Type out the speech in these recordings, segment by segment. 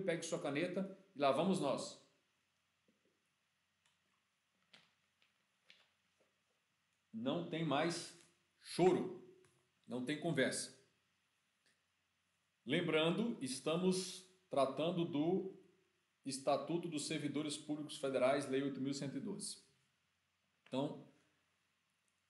pegue sua caneta e lá vamos nós. Não tem mais choro, não tem conversa. Lembrando, estamos tratando do Estatuto dos Servidores Públicos Federais, Lei 8.112. Então,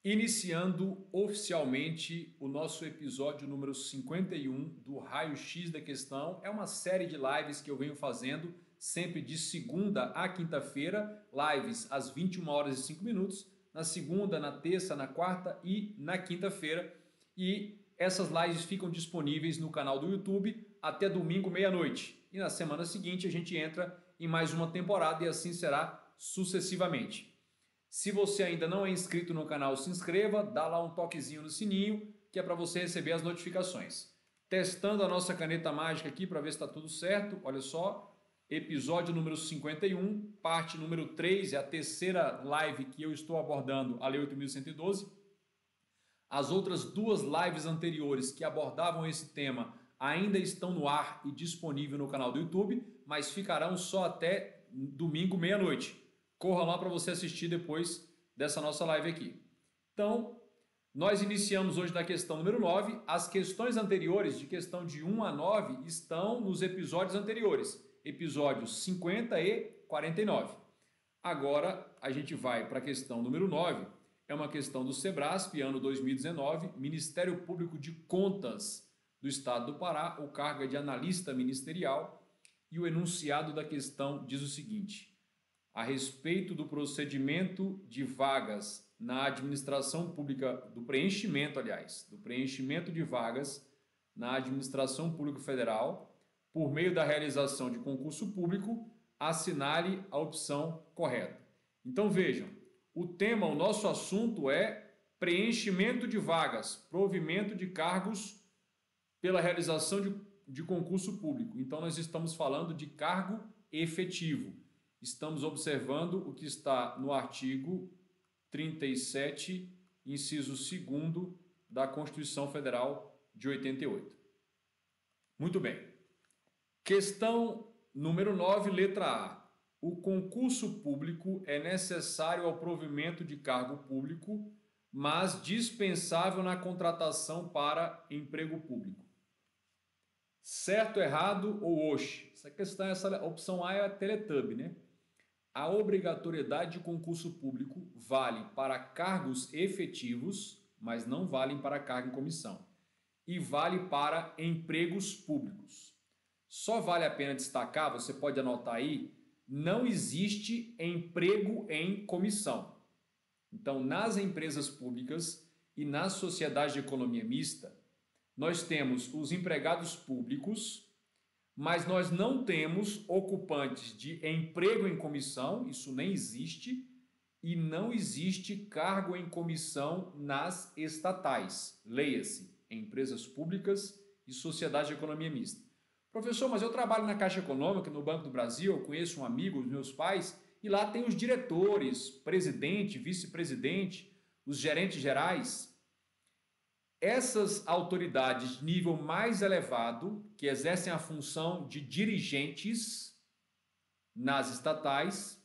iniciando oficialmente o nosso episódio número 51 do Raio-X da Questão. É uma série de lives que eu venho fazendo sempre de segunda a quinta-feira, lives às 21h05, na segunda, na terça, na quarta e na quinta-feira. E essas lives ficam disponíveis no canal do YouTube até domingo, meia-noite. E na semana seguinte a gente entra em mais uma temporada e assim será sucessivamente. Se você ainda não é inscrito no canal, se inscreva, dá lá um toquezinho no sininho, que é para você receber as notificações. Testando a nossa caneta mágica aqui para ver se está tudo certo. Olha só, episódio número 51, parte número 3, é a terceira live que eu estou abordando a Lei 8.112. As outras duas lives anteriores que abordavam esse tema ainda estão no ar e disponível no canal do YouTube, mas ficarão só até domingo, meia-noite. Corra lá para você assistir depois dessa nossa live aqui. Então, nós iniciamos hoje na questão número 9. As questões anteriores, de questão de 1 a 9, estão nos episódios anteriores, episódios 50 e 49. Agora, a gente vai para a questão número 9. É uma questão do Sebrasp, ano 2019, Ministério Público de Contas do Estado do Pará, o cargo é de analista ministerial, e o enunciado da questão diz o seguinte: a respeito do procedimento de vagas na administração pública, do preenchimento de vagas na administração pública federal, por meio da realização de concurso público, assinale a opção correta. Então vejam, o tema, o nosso assunto é preenchimento de vagas, provimento de cargos pela realização de concurso público. Então nós estamos falando de cargo efetivo. Estamos observando o que está no artigo 37, inciso 2º da Constituição Federal de 88. Muito bem. Questão número 9, letra A. O concurso público é necessário ao provimento de cargo público, mas dispensável na contratação para emprego público. Certo, errado ou oxe? Essa opção A é a Teletubby, né? A obrigatoriedade de concurso público vale para cargos efetivos, mas não vale para cargo em comissão. E vale para empregos públicos. Só vale a pena destacar, você pode anotar aí, não existe emprego em comissão. Então, nas empresas públicas e nas sociedades de economia mista, nós temos os empregados públicos, mas nós não temos ocupantes de emprego em comissão, isso nem existe, e não existe cargo em comissão nas estatais. Leia-se, empresas públicas e sociedade de economia mista. Professor, mas eu trabalho na Caixa Econômica, no Banco do Brasil, eu conheço um amigo, os meus pais, e lá tem os diretores, presidente, vice-presidente, os gerentes gerais. Essas autoridades de nível mais elevado, que exercem a função de dirigentes nas estatais,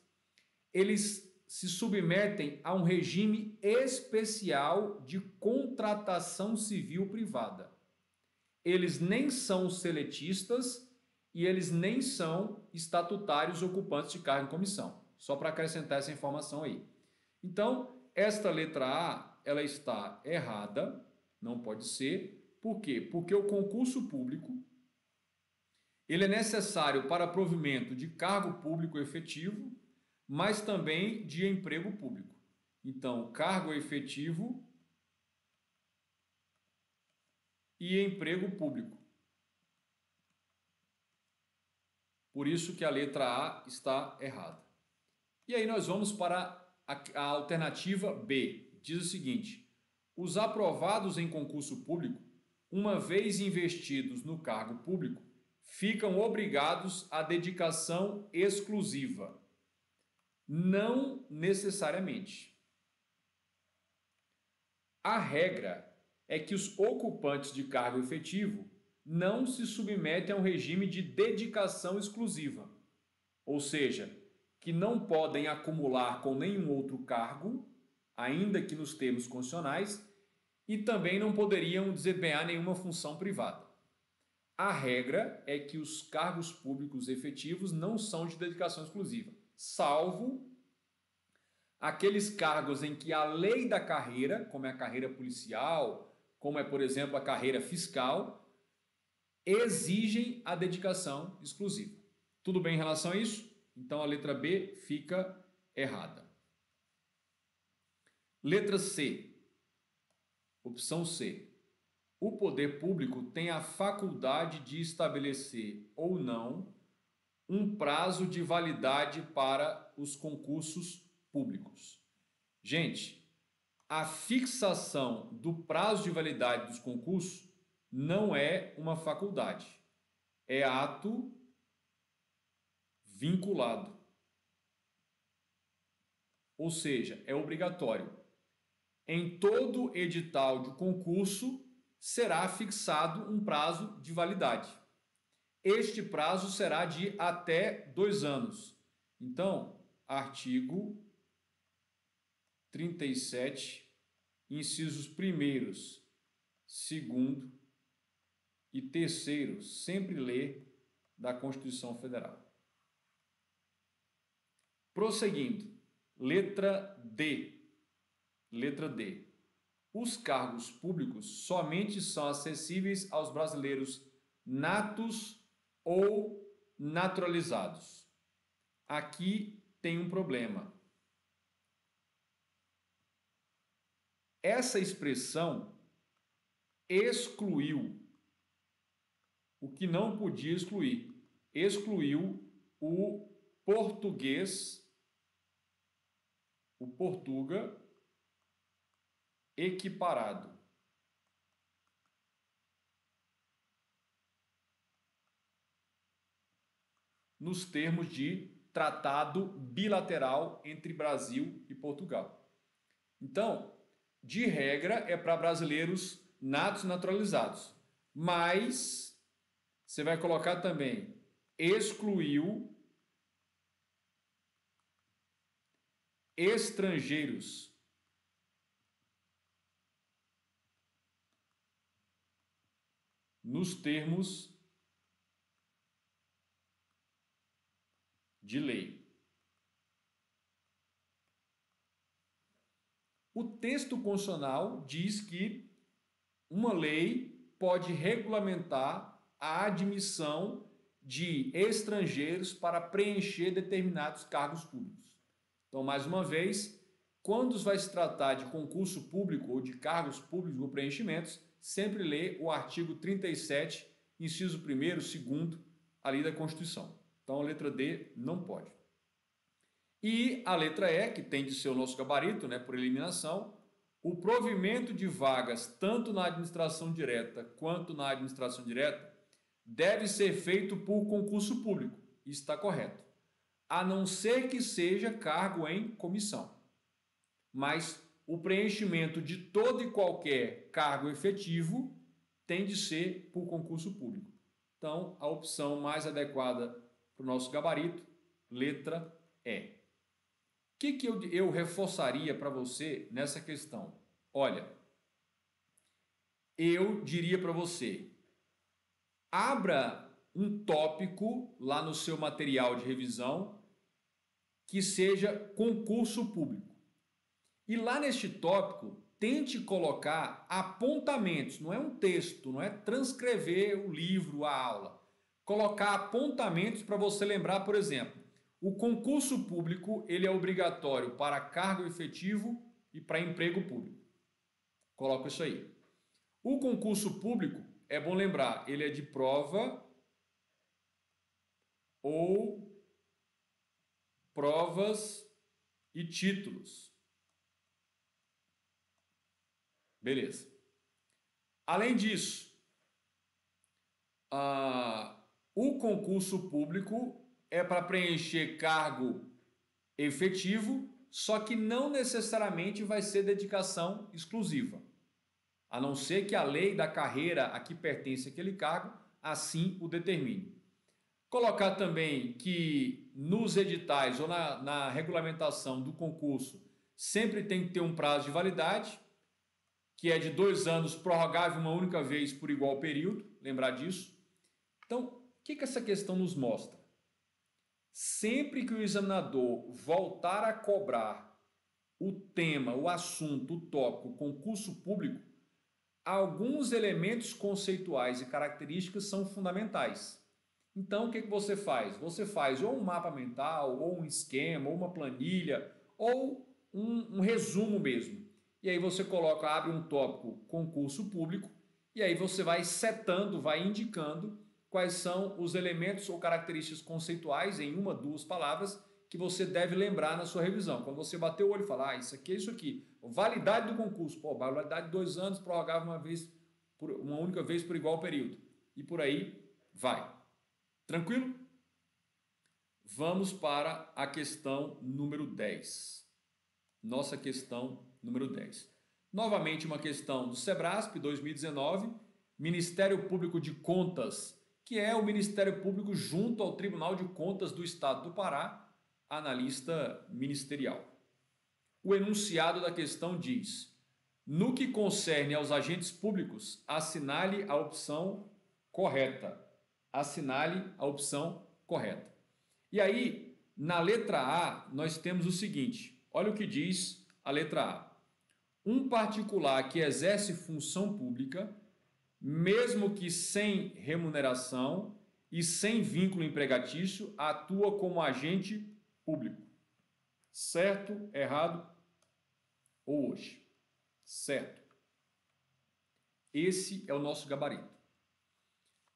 eles se submetem a um regime especial de contratação civil privada. Eles nem são seletistas e eles nem são estatutários ocupantes de cargo em comissão. Só para acrescentar essa informação aí. Então, esta letra A, ela está errada, não pode ser. Por quê? Porque o concurso público, ele é necessário para provimento de cargo público efetivo, mas também de emprego público. Então, cargo efetivo e emprego público. Por isso que a letra A está errada. E aí nós vamos para a alternativa B. Diz o seguinte: os aprovados em concurso público, uma vez investidos no cargo público, ficam obrigados à dedicação exclusiva. Não necessariamente. A regra é que os ocupantes de cargo efetivo não se submetem a um regime de dedicação exclusiva, ou seja, que não podem acumular com nenhum outro cargo, ainda que nos termos constitucionais, e também não poderiam desempenhar nenhuma função privada. A regra é que os cargos públicos efetivos não são de dedicação exclusiva, salvo aqueles cargos em que a lei da carreira, como é a carreira policial, como é, por exemplo, a carreira fiscal, exigem a dedicação exclusiva. Tudo bem em relação a isso? Então a letra B fica errada. Letra C. Opção C. O poder público tem a faculdade de estabelecer ou não um prazo de validade para os concursos públicos. Gente, a fixação do prazo de validade dos concursos não é uma faculdade, é ato vinculado. Ou seja, é obrigatório. Em todo edital de concurso será fixado um prazo de validade. Este prazo será de até 2 anos. Então, artigo 37, incisos 1º, 2º e 3º, sempre lê da Constituição Federal. Prosseguindo, letra D. Letra D. Os cargos públicos somente são acessíveis aos brasileiros natos ou naturalizados. Aqui tem um problema. Essa expressão excluiu o que não podia excluir. Excluiu o português, o portuga equiparado. Nos termos de tratado bilateral entre Brasil e Portugal. Então, de regra, é para brasileiros natos e naturalizados. Mas você vai colocar também excluiu estrangeiros. Nos termos de lei. O texto constitucional diz que uma lei pode regulamentar a admissão de estrangeiros para preencher determinados cargos públicos. Então, mais uma vez, quando vai se tratar de concurso público ou de cargos públicos ou preenchimentos, sempre lê o artigo 37, inciso 1º, 2º, ali da Constituição. Então, a letra D não pode. E a letra E, que tem de ser o nosso gabarito, né, por eliminação, o provimento de vagas, tanto na administração direta quanto na administração direta, deve ser feito por concurso público. Isso está correto. A não ser que seja cargo em comissão. Mas o preenchimento de todo e qualquer cargo efetivo tem de ser por concurso público. Então, a opção mais adequada para o nosso gabarito, letra E. O que eu reforçaria para você nessa questão? Olha, eu diria para você, abra um tópico lá no seu material de revisão que seja concurso público. E lá neste tópico, tente colocar apontamentos, não é um texto, não é transcrever o livro, a aula. Colocar apontamentos para você lembrar, por exemplo, o concurso público ele é obrigatório para cargo efetivo e para emprego público. Coloca isso aí. O concurso público, é bom lembrar, ele é de prova ou provas e títulos. Beleza. Além disso, o concurso público é para preencher cargo efetivo, só que não necessariamente vai ser dedicação exclusiva. A não ser que a lei da carreira a que pertence aquele cargo assim o determine. Colocar também que nos editais ou na regulamentação do concurso sempre tem que ter um prazo de validade, que é de 2 anos, prorrogável uma única vez por igual período, lembrar disso. Então, o que essa questão nos mostra? Sempre que o examinador voltar a cobrar o tema, o assunto, o tópico, concurso público, alguns elementos conceituais e características são fundamentais. Então, o que você faz? Você faz ou um mapa mental, ou um esquema, ou uma planilha, ou um resumo mesmo. E aí você coloca, abre um tópico concurso público, e aí você vai setando, vai indicando quais são os elementos ou características conceituais, em 1, 2 palavras, que você deve lembrar na sua revisão. Quando você bater o olho e falar, isso aqui é isso aqui. Validade do concurso, validade de 2 anos, prorrogável uma única vez por igual período. E por aí vai. Tranquilo? Vamos para a questão número 10. Nossa questão número 10. Novamente uma questão do SEBRASP 2019, Ministério Público de Contas, que é o Ministério Público junto ao Tribunal de Contas do Estado do Pará, analista ministerial. O enunciado da questão diz: no que concerne aos agentes públicos, assinale a opção correta. Assinale a opção correta. E aí, na letra A, nós temos o seguinte, olha o que diz a letra A. Um particular que exerce função pública, mesmo que sem remuneração e sem vínculo empregatício, atua como agente público. Certo, errado ou hoje? Certo. Esse é o nosso gabarito.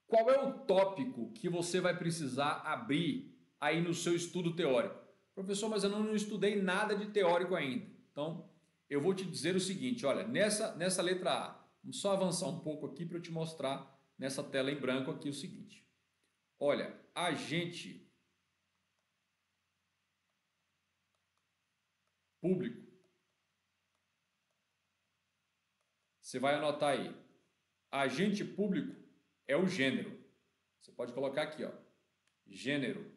Qual é o tópico que você vai precisar abrir aí no seu estudo teórico? Professor, mas eu não estudei nada de teórico ainda. Então, eu vou te dizer o seguinte, olha, nessa letra A, vamos só avançar um pouco aqui para eu te mostrar nessa tela em branco aqui o seguinte. Olha, agente público. Você vai anotar aí. Agente público é o gênero. Você pode colocar aqui, ó. Gênero.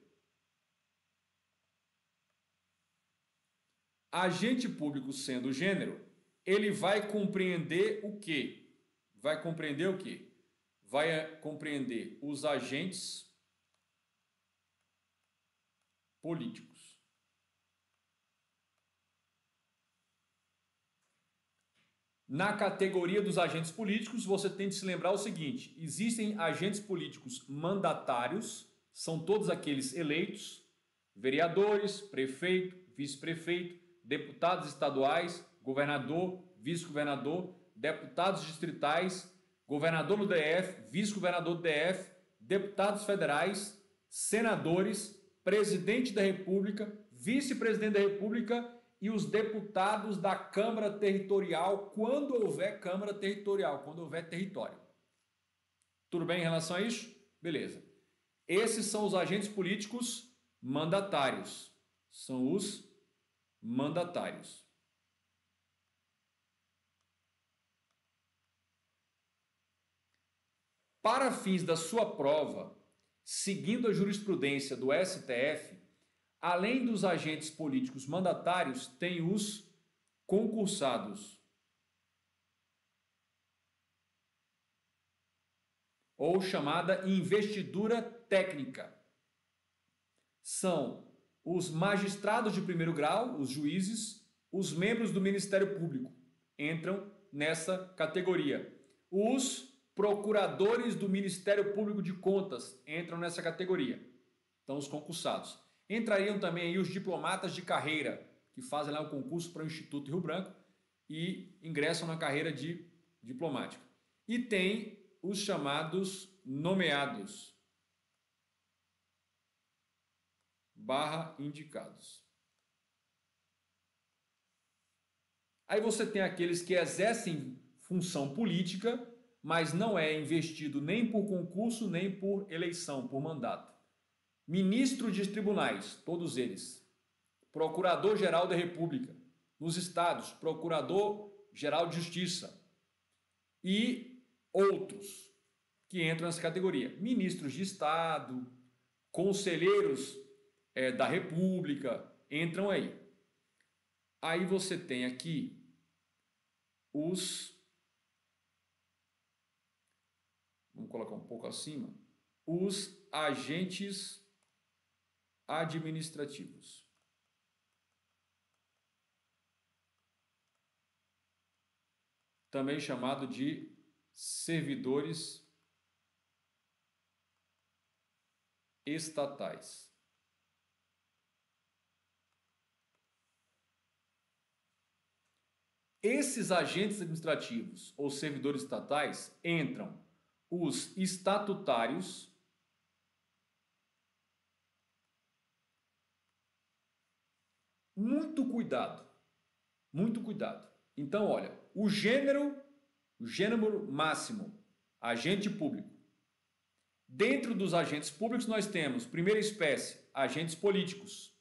Agente público sendo gênero, ele vai compreender o quê? Vai compreender o quê? Vai compreender os agentes políticos. Na categoria dos agentes políticos, você tem de se lembrar o seguinte, existem agentes políticos mandatários, são todos aqueles eleitos, vereadores, prefeito, vice-prefeito, deputados estaduais, governador, vice-governador, deputados distritais, governador do DF, vice-governador do DF, deputados federais, senadores, presidente da República, vice-presidente da República e os deputados da Câmara Territorial, quando houver Câmara Territorial, quando houver território. Tudo bem em relação a isso? Beleza. Esses são os agentes políticos mandatários. São os mandatários. Para fins da sua prova, seguindo a jurisprudência do STF, além dos agentes políticos mandatários, tem os concursados. Ou chamada investidura técnica. São os magistrados de primeiro grau, os juízes, os membros do Ministério Público entram nessa categoria. Os procuradores do Ministério Público de Contas entram nessa categoria. Então, os concursados. Entrariam também aí os diplomatas de carreira, que fazem lá o concurso para o Instituto Rio Branco e ingressam na carreira de diplomática. E tem os chamados nomeados / indicados. Aí você tem aqueles que exercem função política, mas não é investido nem por concurso, nem por eleição, por mandato. Ministro de tribunais, todos eles. Procurador-Geral da República. Nos estados, Procurador-Geral de Justiça. E outros. que entram nessa categoria. Ministros de Estado, conselheiros da República, entram aí. Aí você tem aqui vamos colocar um pouco acima, os agentes administrativos. Também chamado de servidores estatais. Esses agentes administrativos ou servidores estatais entram os estatutários, muito cuidado, muito cuidado. Então, olha, o gênero máximo, agente público. Dentro dos agentes públicos nós temos, primeira espécie, agentes políticos,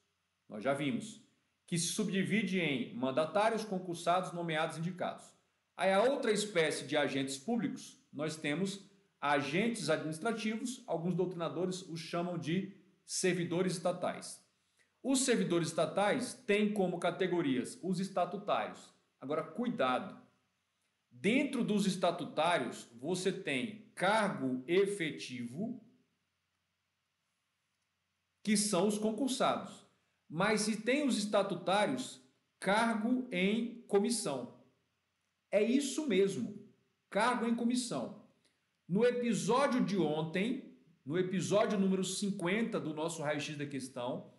nós já vimos, que se subdivide em mandatários, concursados, nomeados, indicados. Aí a outra espécie de agentes públicos, nós temos agentes administrativos, alguns doutrinadores os chamam de servidores estatais. Os servidores estatais têm como categorias os estatutários. Agora, cuidado! Dentro dos estatutários, você tem cargo efetivo, que são os concursados. Mas se tem os estatutários, cargo em comissão. É isso mesmo, cargo em comissão. No episódio de ontem, no episódio número 50 do nosso raio-x da questão,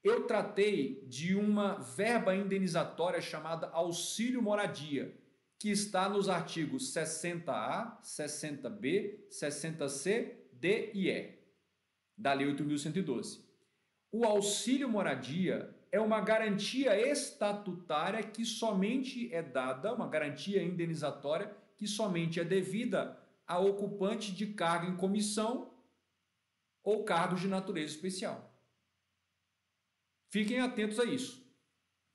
eu tratei de uma verba indenizatória chamada auxílio moradia, que está nos artigos 60A, 60B, 60C, D e E, da Lei 8.112. O auxílio moradia é uma garantia estatutária que somente é dada, uma garantia indenizatória que somente é devida a ocupante de cargo em comissão ou cargos de natureza especial. Fiquem atentos a isso.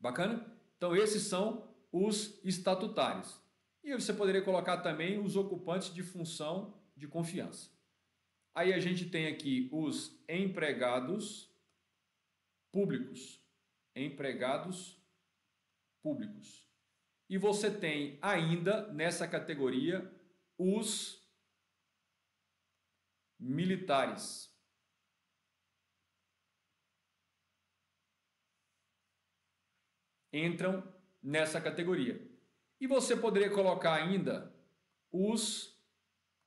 Bacana? Então esses são os estatutários. E você poderia colocar também os ocupantes de função de confiança. Aí a gente tem aqui os empregados públicos. Empregados públicos. E você tem ainda nessa categoria os militares. Entram nessa categoria. E você poderia colocar ainda os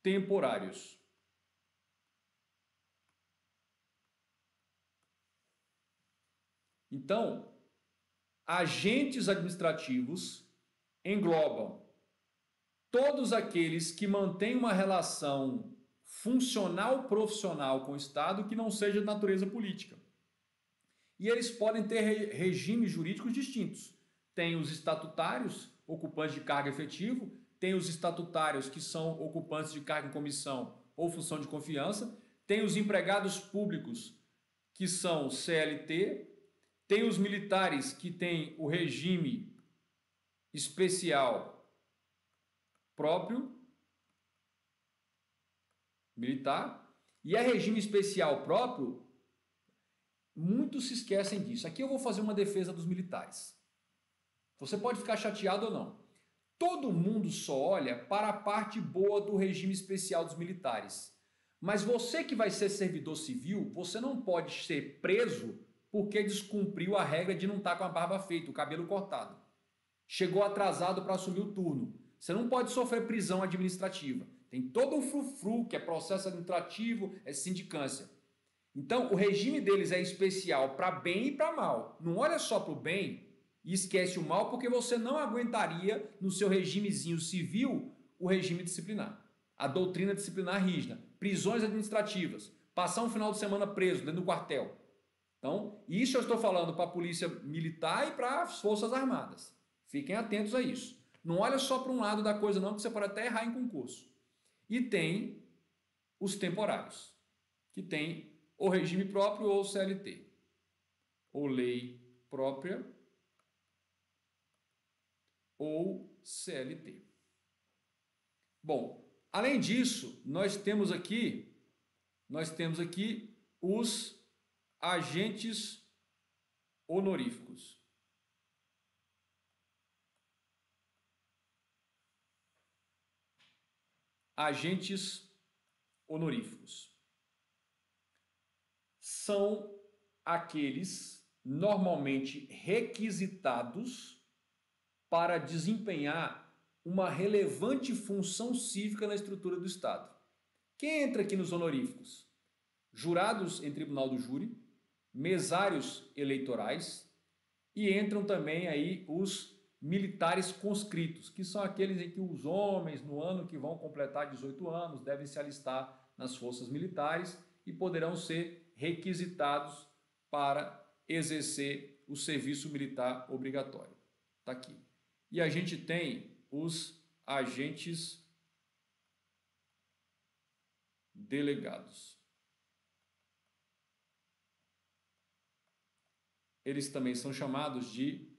temporários. Então, agentes administrativos englobam todos aqueles que mantêm uma relação funcional profissional com o Estado que não seja de natureza política. E eles podem ter regimes jurídicos distintos. Tem os estatutários, ocupantes de cargo efetivo, tem os estatutários que são ocupantes de cargo em comissão ou função de confiança, tem os empregados públicos que são CLT, tem os militares que têm o regime especial próprio, militar, e a regime especial próprio, muitos se esquecem disso. Aqui eu vou fazer uma defesa dos militares. Você pode ficar chateado ou não. Todo mundo só olha para a parte boa do regime especial dos militares. Mas você que vai ser servidor civil, você não pode ser preso porque descumpriu a regra de não estar com a barba feita, o cabelo cortado. Chegou atrasado para assumir o turno. Você não pode sofrer prisão administrativa. Tem todo um frufru, que é processo administrativo, é sindicância. Então, o regime deles é especial para bem e para mal. Não olha só para o bem e esquece o mal, porque você não aguentaria, no seu regimezinho civil, o regime disciplinar. A doutrina disciplinar rígida. Prisões administrativas. Passar um final de semana preso dentro do quartel. Então, isso eu estou falando para a polícia militar e para as forças armadas. Fiquem atentos a isso. Não olha só para um lado da coisa não, que você pode até errar em concurso. E tem os temporários, que tem ou regime próprio ou CLT, ou lei própria ou CLT. Bom, Além disso, nós temos aqui os agentes honoríficos. Agentes honoríficos são aqueles normalmente requisitados para desempenhar uma relevante função cívica na estrutura do Estado. Quem entra aqui nos honoríficos? Jurados em tribunal do júri, mesários eleitorais e entram também aí os militares conscritos, que são aqueles em que os homens, no ano que vão completar 18 anos, devem se alistar nas forças militares e poderão ser requisitados para exercer o serviço militar obrigatório. Está aqui. E a gente tem os agentes delegados. Eles também são chamados de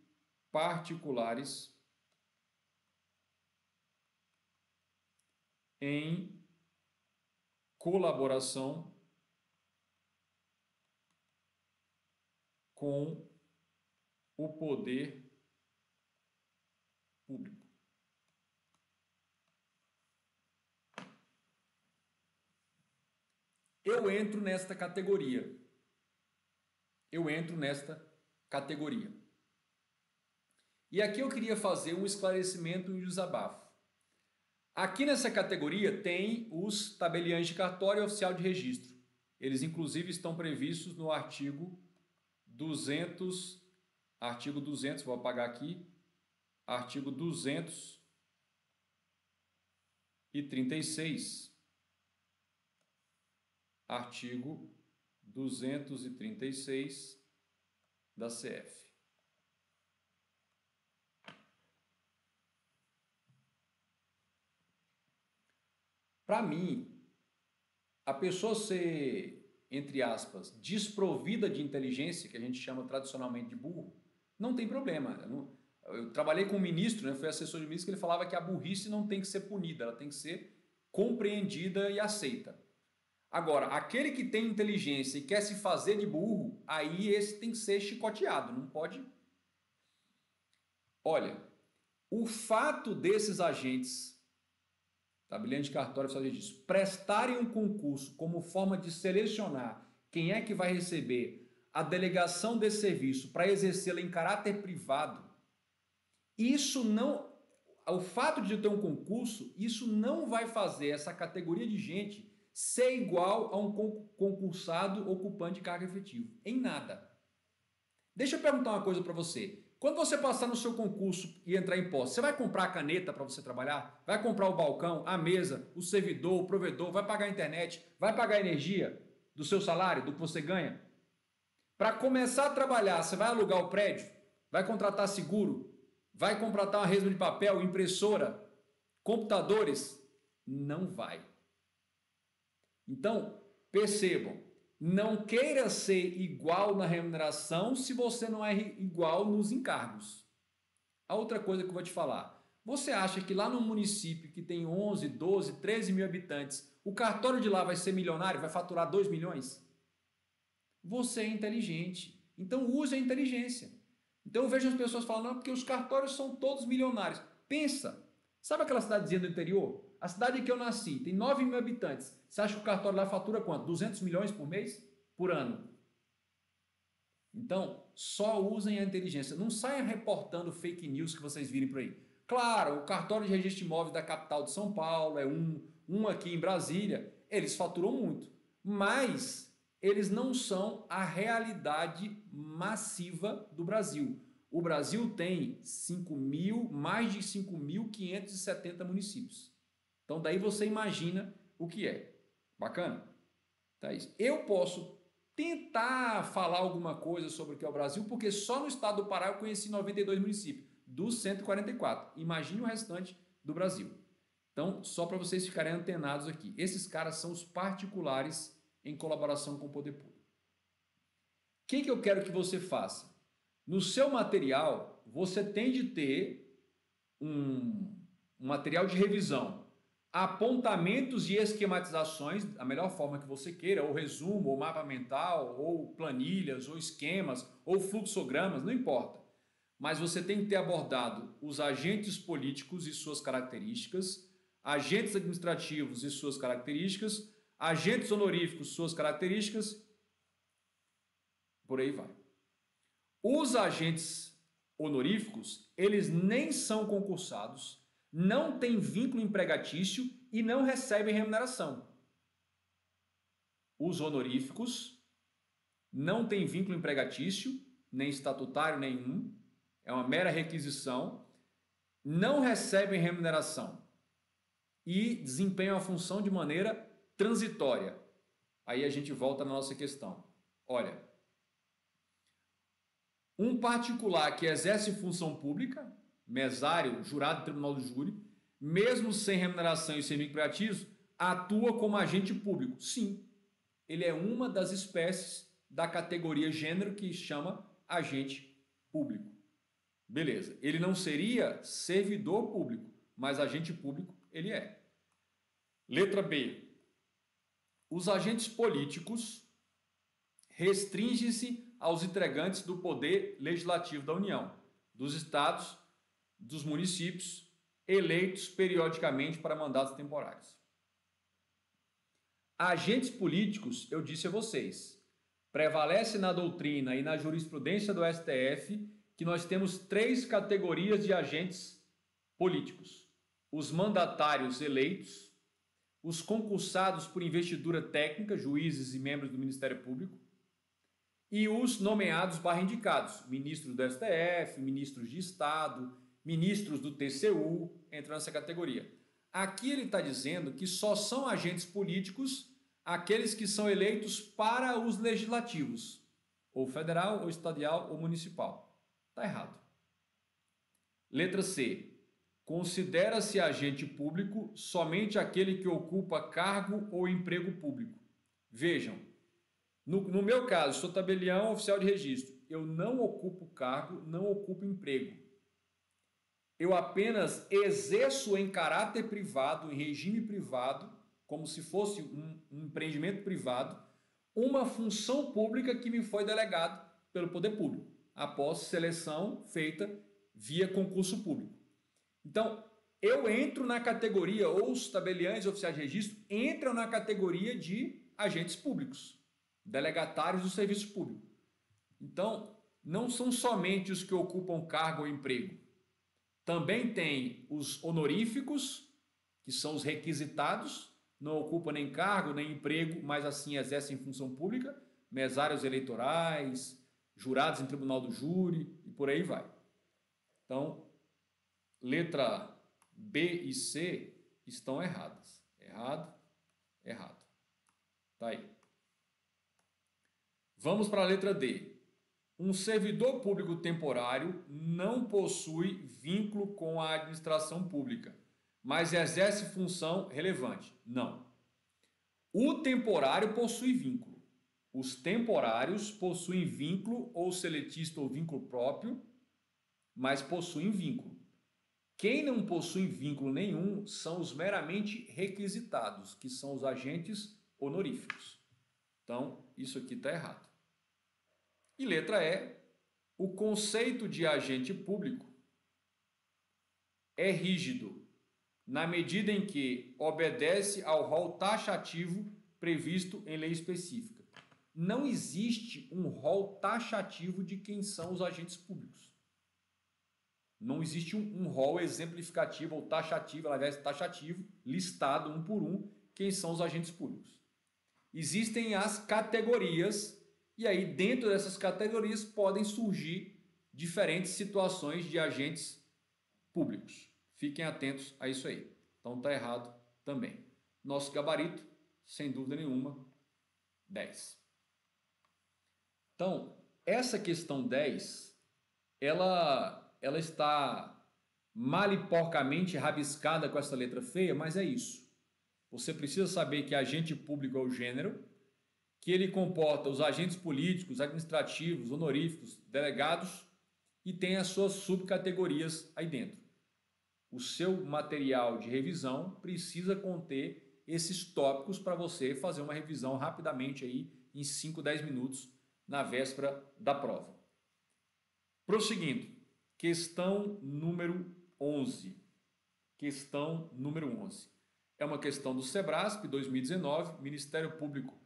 particulares em colaboração com o poder público. Eu entro nesta categoria. E aqui eu queria fazer um esclarecimento e um desabafo. Aqui nessa categoria tem os tabeliães de cartório e oficial de registro. Eles inclusive estão previstos no artigo 200, vou apagar aqui, artigo 236. Artigo 236 da CF. Para mim, a pessoa ser, entre aspas, desprovida de inteligência, que a gente chama tradicionalmente de burro, não tem problema. Eu trabalhei com um ministro, fui assessor de ministro, que ele falava que a burrice não tem que ser punida, ela tem que ser compreendida e aceita. Agora, aquele que tem inteligência e quer se fazer de burro, aí esse tem que ser chicoteado, não pode... Olha, o fato desses agentes, tabelião de cartório, prestarem um concurso como forma de selecionar quem é que vai receber a delegação desse serviço para exercê-la em caráter privado, isso não... O fato de ter um concurso, isso não vai fazer essa categoria de gente ser igual a um concursado ocupante de cargo efetivo. Em nada. Deixa eu perguntar uma coisa para você. Quando você passar no seu concurso e entrar em posse, você vai comprar a caneta para você trabalhar? Vai comprar o balcão, a mesa, o servidor, o provedor? Vai pagar a internet? Vai pagar a energia do seu salário, do que você ganha? Para começar a trabalhar, você vai alugar o prédio? Vai contratar seguro? Vai contratar uma resma de papel, impressora, computadores? Não vai. Então, percebam, não queira ser igual na remuneração se você não é igual nos encargos. A outra coisa que eu vou te falar, você acha que lá no município que tem 11, 12, 13 mil habitantes, o cartório de lá vai ser milionário, vai faturar 2 milhões? Você é inteligente, então use a inteligência. Então eu vejo as pessoas falando, não, porque os cartórios são todos milionários. Pensa, sabe aquela cidadezinha do interior? A cidade em que eu nasci tem 9 mil habitantes. Você acha que o cartório lá fatura quanto? 200 milhões por mês? Por ano? Então, só usem a inteligência. Não saiam reportando fake news que vocês virem por aí. Claro, o cartório de registro de imóveis da capital de São Paulo é um aqui em Brasília. Eles faturam muito. Mas eles não são a realidade massiva do Brasil. O Brasil tem mais de 5.570 municípios. Então, daí você imagina o que é. Bacana? Tá isso. Eu posso tentar falar alguma coisa sobre o que é o Brasil, porque só no estado do Pará eu conheci 92 municípios, dos 144. Imagine o restante do Brasil. Então, só para vocês ficarem antenados aqui. Esses caras são os particulares em colaboração com o poder público. O que eu quero que você faça? No seu material, você tem de ter um material de revisão apontamentos e esquematizações, a melhor forma que você queira, ou resumo, ou mapa mental, ou planilhas, ou esquemas, ou fluxogramas, não importa. Mas você tem que ter abordado os agentes políticos e suas características, agentes administrativos e suas características, agentes honoríficos, suas características, por aí vai. Os agentes honoríficos, eles nem são concursados, não têm vínculo empregatício e não recebem remuneração. Os honoríficos não têm vínculo empregatício, nem estatutário nenhum, é uma mera requisição, não recebem remuneração e desempenham a função de maneira transitória. Aí a gente volta na nossa questão. Olha, um particular que exerce função pública, mesário, jurado do tribunal do júri, mesmo sem remuneração e sem vínculo empregatício, atua como agente público. Sim, ele é uma das espécies da categoria gênero que chama agente público. Beleza, ele não seria servidor público, mas agente público ele é. Letra B. Os agentes políticos restringem-se aos integrantes do poder legislativo da União, dos estados, dos municípios, eleitos periodicamente para mandatos temporários. Agentes políticos, eu disse a vocês, prevalece na doutrina e na jurisprudência do STF que nós temos 3 categorias de agentes políticos: os mandatários eleitos, os concursados por investidura técnica, juízes e membros do Ministério Público, e os nomeados/indicados, ministros do STF, ministros de Estado, ministros do TCU, entra nessa categoria. Aqui ele está dizendo que só são agentes políticos aqueles que são eleitos para os legislativos, ou federal, ou estadual, ou municipal. Está errado. Letra C. Considera-se agente público somente aquele que ocupa cargo ou emprego público. Vejam, no meu caso, sou tabelião oficial de registro. Eu não ocupo cargo, não ocupo emprego. Eu apenas exerço em caráter privado, em regime privado, como se fosse um empreendimento privado, uma função pública que me foi delegado pelo poder público, após seleção feita via concurso público. Então, eu entro na categoria, ou os tabeliães oficiais de registro entram na categoria de agentes públicos, delegatários do serviço público. Então, não são somente os que ocupam cargo ou emprego. Também tem os honoríficos, que são os requisitados, não ocupam nem cargo, nem emprego, mas assim exercem função pública, mesários eleitorais, jurados em tribunal do júri e por aí vai. Então, letra B e C estão erradas. Errado, errado. Tá aí. Vamos para a letra D. Um servidor público temporário não possui vínculo com a administração pública, mas exerce função relevante. Não. O temporário possui vínculo. Os temporários possuem vínculo ou seletista ou vínculo próprio, mas possuem vínculo. Quem não possui vínculo nenhum são os meramente requisitados, que são os agentes honoríficos. Então, isso aqui está errado. E letra E, o conceito de agente público é rígido, na medida em que obedece ao rol taxativo previsto em lei específica. Não existe um rol taxativo de quem são os agentes públicos. Não existe um rol exemplificativo ou taxativo, aliás, taxativo, listado um por um, quem são os agentes públicos. Existem as categorias, e aí dentro dessas categorias podem surgir diferentes situações de agentes públicos. Fiquem atentos a isso aí. Então está errado também. Nosso gabarito, sem dúvida nenhuma, 10. Então, essa questão 10, ela está mal e porcamente rabiscada com essa letra feia, mas é isso. Você precisa saber que agente público é o gênero, que ele comporta os agentes políticos, administrativos, honoríficos, delegados e tem as suas subcategorias aí dentro. O seu material de revisão precisa conter esses tópicos para você fazer uma revisão rapidamente aí em 5, 10 minutos na véspera da prova. Prosseguindo, questão número 11. Questão número 11. É uma questão do Sebrasp 2019, Ministério Público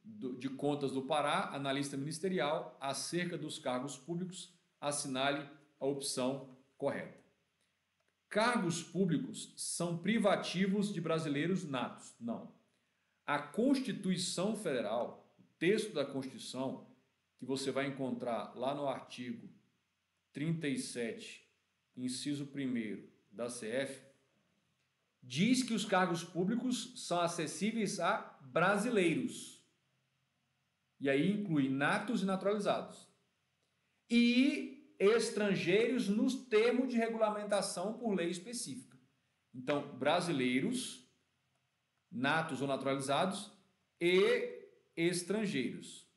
de Contas do Pará, analista ministerial, acerca dos cargos públicos, assinale a opção correta. Cargos públicos são privativos de brasileiros natos? Não. A Constituição Federal, o texto da Constituição, que você vai encontrar lá no artigo 37, inciso 1º da CF, diz que os cargos públicos são acessíveis a brasileiros. E aí inclui natos e naturalizados. E estrangeiros nos termos de regulamentação por lei específica. Então, brasileiros, natos ou naturalizados e estrangeiros.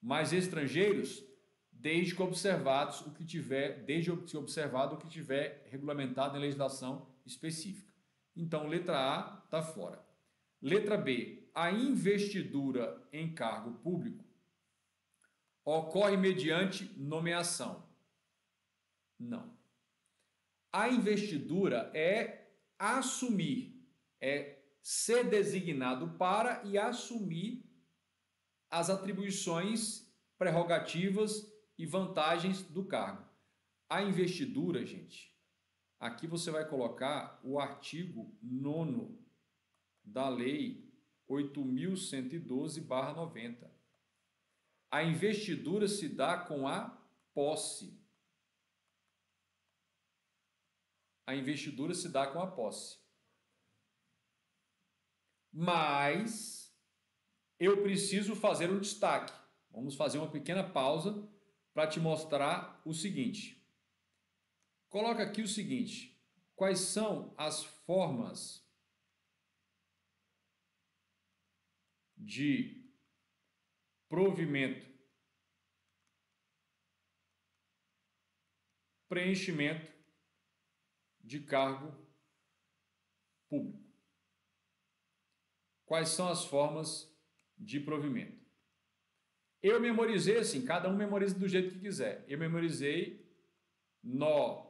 Mas estrangeiros, desde que observado o que tiver regulamentado em legislação específica. Então, letra A está fora. Letra B, a investidura em cargo público ocorre mediante nomeação? Não. A investidura é assumir, é ser designado para e assumir as atribuições, prerrogativas e vantagens do cargo. A investidura, gente, aqui você vai colocar o artigo 9º da Lei 8.112/90. A investidura se dá com a posse. A investidura se dá com a posse. Mas eu preciso fazer um destaque. Vamos fazer uma pequena pausa para te mostrar o seguinte. Coloca aqui o seguinte. Quais são as formas de provimento, preenchimento de cargo público? Quais são as formas de provimento? Eu memorizei assim, cada um memoriza do jeito que quiser. Eu memorizei nó,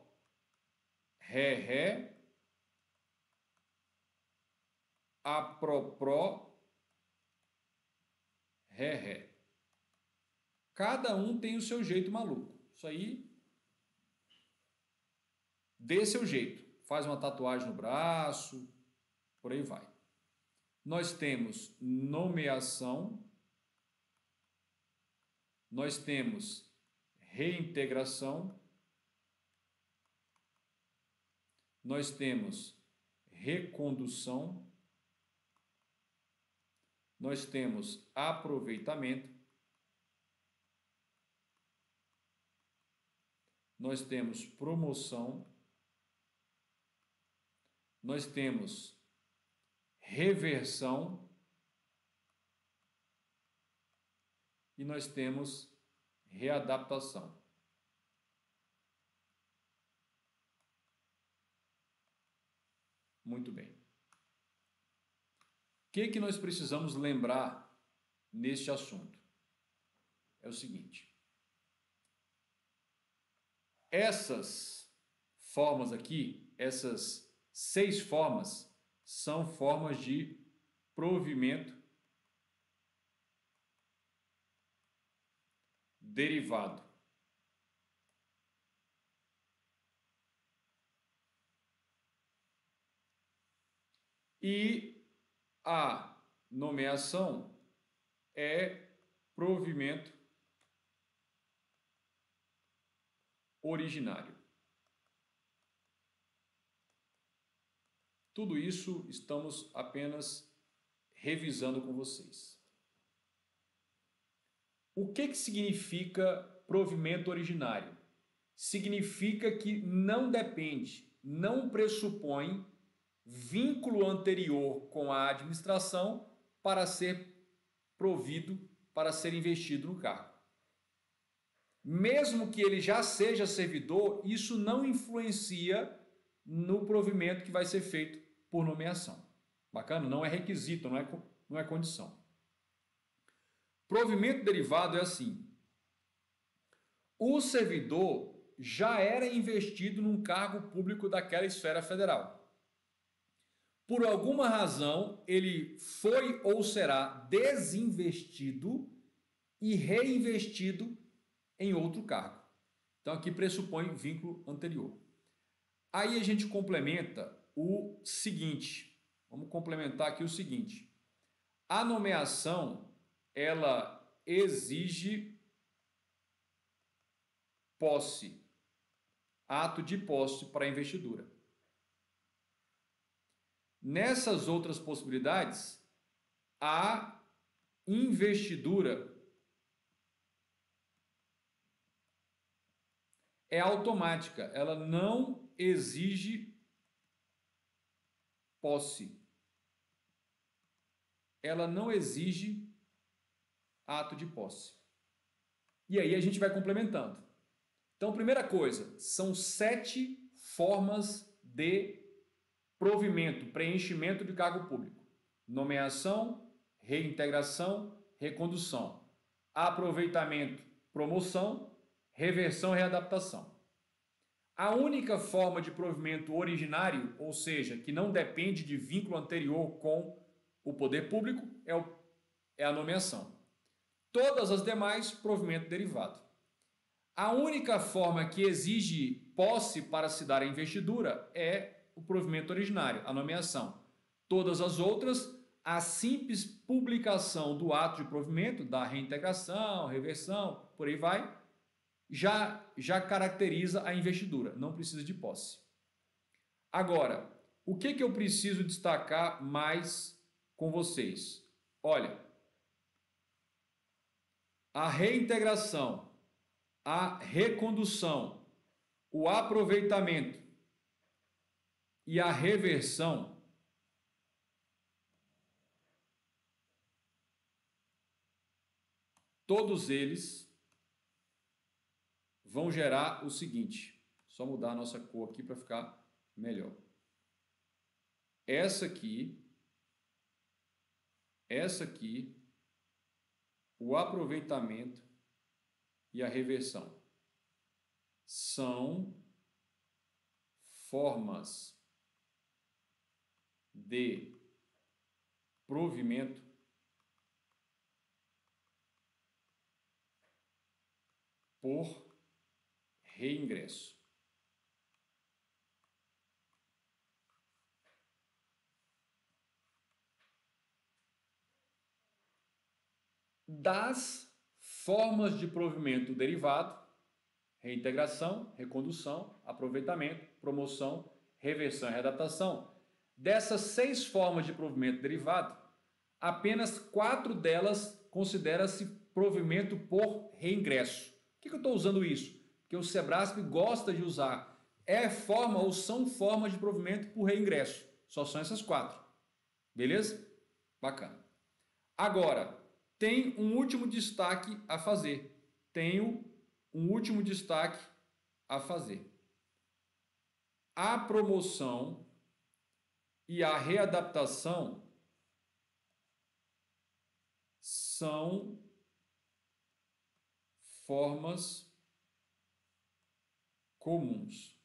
ré, ré, apró, ré, ré. Cada um tem o seu jeito maluco. Isso aí, dê seu jeito. Faz uma tatuagem no braço, por aí vai. Nós temos nomeação, nós temos reintegração, nós temos recondução, nós temos aproveitamento, nós temos promoção, nós temos reversão e nós temos readaptação. Muito bem. O que nós precisamos lembrar neste assunto? É o seguinte. Essas formas aqui, essas 6 formas, são formas de provimento derivado. E a nomeação é provimento originário. Tudo isso estamos apenas revisando com vocês. O que significa provimento originário? Significa que não depende, não pressupõe vínculo anterior com a administração para ser provido, para ser investido no cargo. Mesmo que ele já seja servidor, isso não influencia no provimento que vai ser feito por nomeação. Bacana? Não é requisito, não é condição. Provimento derivado é assim. O servidor já era investido num cargo público daquela esfera federal. Por alguma razão, ele foi ou será desinvestido e reinvestido em outro cargo. Então aqui pressupõe vínculo anterior. Aí a gente complementa o seguinte. Vamos complementar aqui o seguinte. A nomeação, ela exige posse, ato de posse para a investidura. Nessas outras possibilidades, a investidura é automática, ela não exige posse. Ela não exige ato de posse. E aí a gente vai complementando. Então, primeira coisa, são 7 formas de provimento, preenchimento de cargo público. Nomeação, reintegração, recondução, aproveitamento, promoção, reversão e readaptação. A única forma de provimento originário, ou seja, que não depende de vínculo anterior com o poder público, é a nomeação. Todas as demais, provimento derivado. A única forma que exige posse para se dar a investidura é o provimento originário, a nomeação. Todas as outras, a simples publicação do ato de provimento, da reintegração, reversão, por aí vai, já caracteriza a investidura, não precisa de posse. Agora, o que eu preciso destacar mais com vocês? Olha, a reintegração, a recondução, o aproveitamento e a reversão todos eles vão gerar o seguinte. Só mudar a nossa cor aqui para ficar melhor. Essa aqui, o aproveitamento e a reversão são formas de provimento por reingresso. Das formas de provimento derivado, reintegração, recondução, aproveitamento, promoção, reversão e readaptação, dessas 6 formas de provimento derivado, apenas 4 delas considera-se provimento por reingresso. Por que eu estou usando isso? Porque o Sebrasp gosta de usar. É forma ou são formas de provimento por reingresso. Só são essas 4. Beleza? Bacana. Agora, tem um último destaque a fazer. A promoção e a readaptação são formas comuns.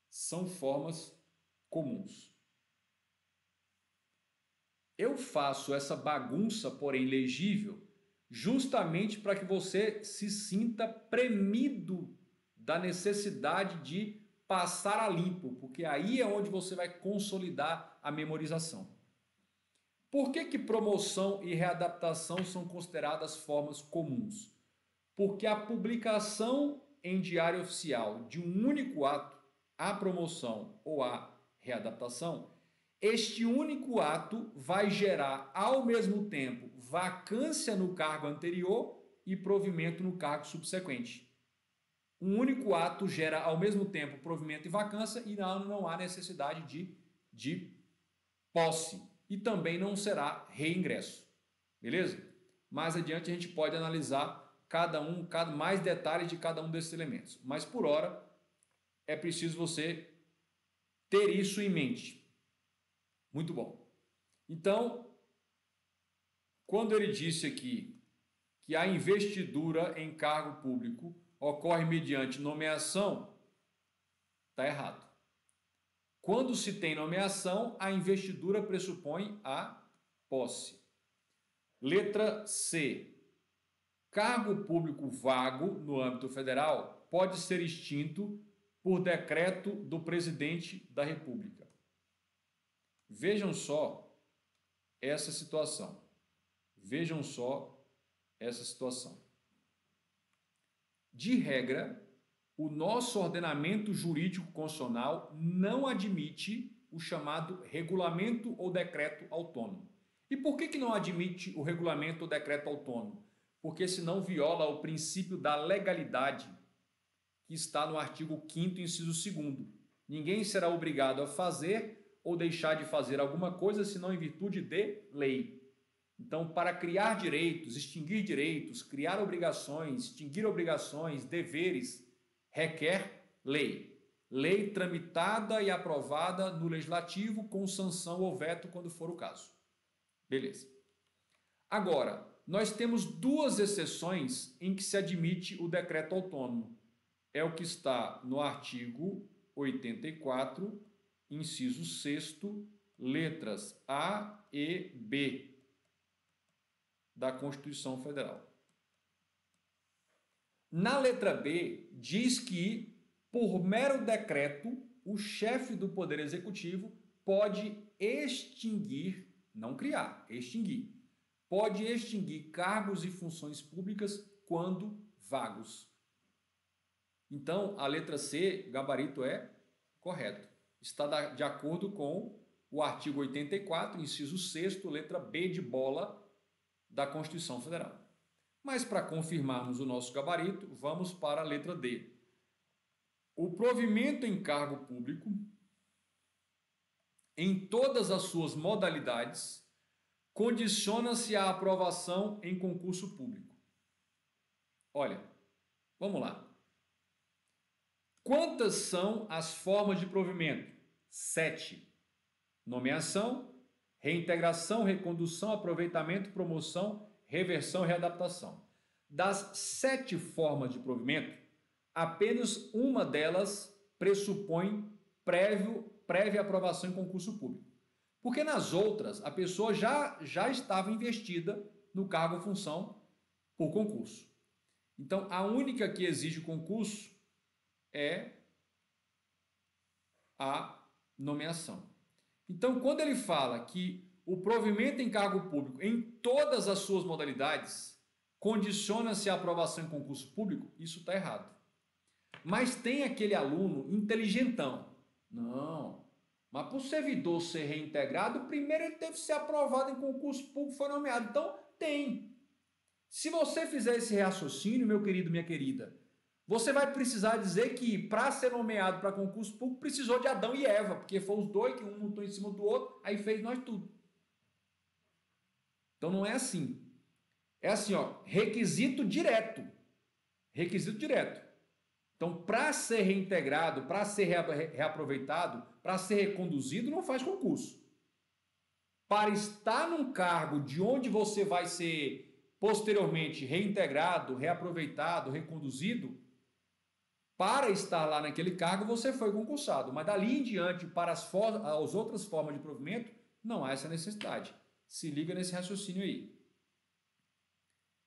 São formas comuns. Eu faço essa bagunça, porém legível, justamente para que você se sinta premido da necessidade de passar a limpo, porque aí é onde você vai consolidar a memorização. Por que promoção e readaptação são consideradas formas comuns? Porque a publicação em diário oficial de um único ato, a promoção ou a readaptação, este único ato vai gerar ao mesmo tempo vacância no cargo anterior e provimento no cargo subsequente. Um único ato gera ao mesmo tempo provimento e vacância e não há necessidade de posse. E também não será reingresso. Beleza? Mais adiante a gente pode analisar mais detalhes de cada um desses elementos. Mas por hora é preciso você ter isso em mente. Muito bom. Então, quando ele disse aqui que a investidura em cargo público ocorre mediante nomeação, está errado. Quando se tem nomeação, a investidura pressupõe a posse. Letra C. Cargo público vago no âmbito federal pode ser extinto por decreto do presidente da República. Vejam só essa situação. Vejam só essa situação. De regra, o nosso ordenamento jurídico constitucional não admite o chamado regulamento ou decreto autônomo. E por que não admite o regulamento ou decreto autônomo? Porque senão viola o princípio da legalidade que está no artigo 5º, inciso 2º. Ninguém será obrigado a fazer ou deixar de fazer alguma coisa senão em virtude de lei. Então, para criar direitos, extinguir direitos, criar obrigações, extinguir obrigações, deveres, requer lei. Lei tramitada e aprovada no legislativo com sanção ou veto quando for o caso. Beleza. Agora, nós temos duas exceções em que se admite o decreto autônomo. É o que está no artigo 84, inciso 6º, letras A e B da Constituição Federal. Na letra B, diz que, por mero decreto, o chefe do Poder Executivo pode extinguir, não criar, extinguir. Pode extinguir cargos e funções públicas quando vagos. Então, a letra C, gabarito é correto. Está de acordo com o artigo 84, inciso 6º, letra B de bola da Constituição Federal. Mas para confirmarmos o nosso gabarito, vamos para a letra D. O provimento em cargo público, em todas as suas modalidades, condiciona-se à aprovação em concurso público. Olha, vamos lá. Quantas são as formas de provimento? 7. Nomeação, reintegração, recondução, aproveitamento, promoção, reversão e readaptação. Das 7 formas de provimento, apenas uma delas pressupõe prévia aprovação em concurso público. Porque nas outras, a pessoa já estava investida no cargo ou função por concurso. Então, a única que exige concurso é a nomeação. Então, quando ele fala que o provimento em cargo público, em todas as suas modalidades, condiciona-se à aprovação em concurso público, isso está errado. Mas tem aquele aluno inteligentão. Não, mas para o servidor ser reintegrado, primeiro ele teve que ser aprovado em concurso público, foi nomeado. Então, tem. Se você fizer esse raciocínio, meu querido, minha querida, você vai precisar dizer que para ser nomeado para concurso público precisou de Adão e Eva, porque foram os dois que um montou em cima do outro, aí fez nós tudo. Então não é assim. É assim, ó, requisito direto. Requisito direto. Então, para ser reintegrado, para ser reaproveitado, para ser reconduzido, não faz concurso. Para estar num cargo de onde você vai ser posteriormente reintegrado, reaproveitado, reconduzido, para estar lá naquele cargo, você foi concursado. Mas dali em diante, para as outras formas de provimento, não há essa necessidade. Se liga nesse raciocínio aí.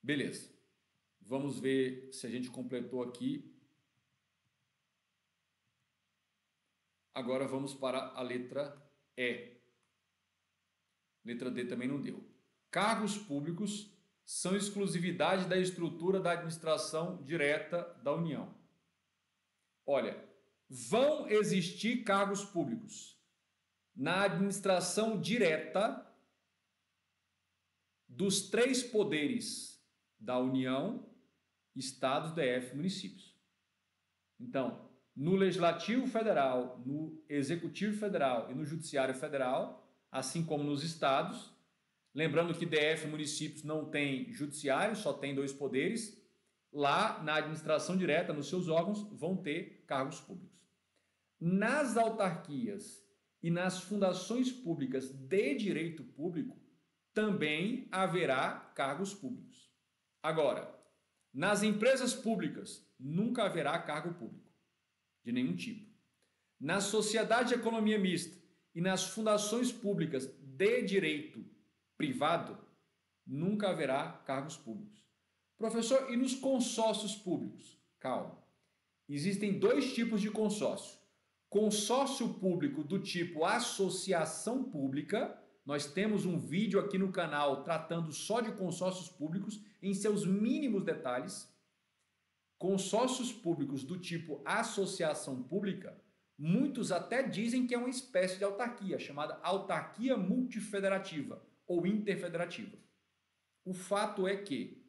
Beleza. Vamos ver se a gente completou aqui. Agora vamos para a letra E. Letra D também não deu. Cargos públicos são exclusividade da estrutura da administração direta da União. Olha, vão existir cargos públicos na administração direta dos 3 poderes da União, Estados, DF e municípios. Então, no Legislativo Federal, no Executivo Federal e no Judiciário Federal, assim como nos estados, Lembrando que DF e municípios não tem judiciário, só tem dois poderes. Lá, na administração direta, nos seus órgãos, vão ter cargos públicos. Nas autarquias e nas fundações públicas de direito público, também haverá cargos públicos. Agora, nas empresas públicas, nunca haverá cargo público, de nenhum tipo. Na sociedade de economia mista e nas fundações públicas de direito privado, nunca haverá cargos públicos. Professor, e nos consórcios públicos? Calma. Existem dois tipos de consórcio. Consórcio público do tipo associação pública. Nós temos um vídeo aqui no canal tratando só de consórcios públicos em seus mínimos detalhes. Consórcios públicos do tipo associação pública, muitos até dizem que é uma espécie de autarquia, chamada autarquia multifederativa ou interfederativa. O fato é que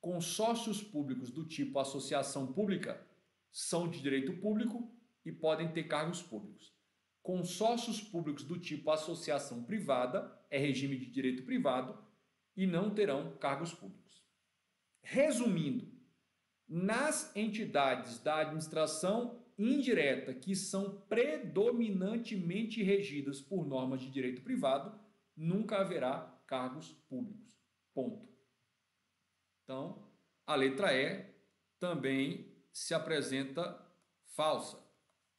consórcios públicos do tipo associação pública são de direito público e podem ter cargos públicos. Consórcios públicos do tipo associação privada é regime de direito privado e não terão cargos públicos. Resumindo, nas entidades da administração indireta que são predominantemente regidas por normas de direito privado, nunca haverá cargos públicos. Ponto. Então, a letra E também se apresenta falsa.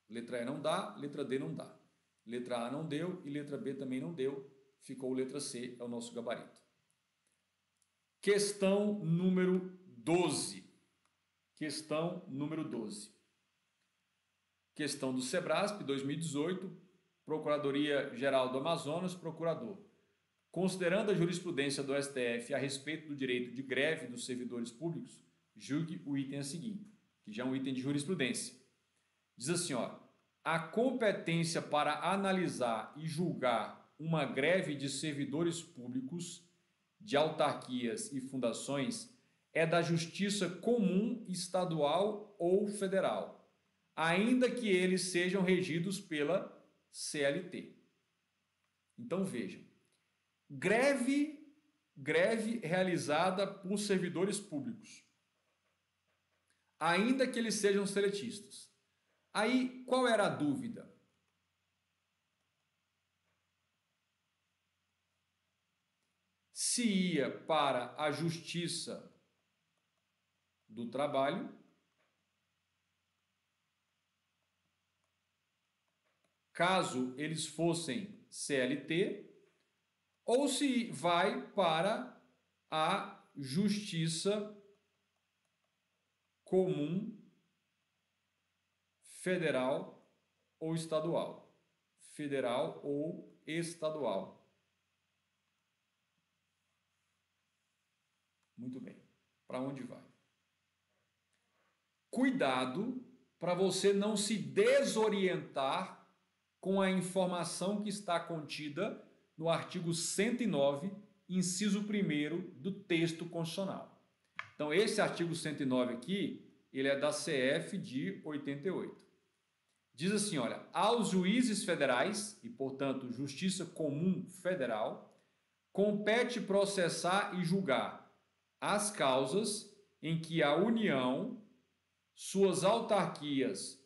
Letra E não dá, letra D não dá. Letra A não deu e letra B também não deu. Ficou letra C, é o nosso gabarito. Questão número 12. Questão número 12. Questão do Sebrasp, 2018, Procuradoria-Geral do Amazonas, procurador. Considerando a jurisprudência do STF a respeito do direito de greve dos servidores públicos, julgue o item a seguir, que já é um item de jurisprudência. Diz assim, ó, a competência para analisar e julgar uma greve de servidores públicos, de autarquias e fundações é da Justiça Comum Estadual ou Federal, ainda que eles sejam regidos pela CLT. Então vejam, greve realizada por servidores públicos, ainda que eles sejam seletistas. Aí, qual era a dúvida? Se ia para a Justiça do Trabalho, caso eles fossem CLT, ou se vai para a Justiça Comum Federal ou Estadual. Federal ou estadual. Muito bem. Para onde vai? Cuidado para você não se desorientar com a informação que está contida no artigo 109, inciso 1º do texto constitucional. Então, esse artigo 109 aqui, ele é da CF de 88. Diz assim, olha, aos juízes federais, e portanto Justiça Comum Federal, compete processar e julgar as causas em que a União, suas autarquias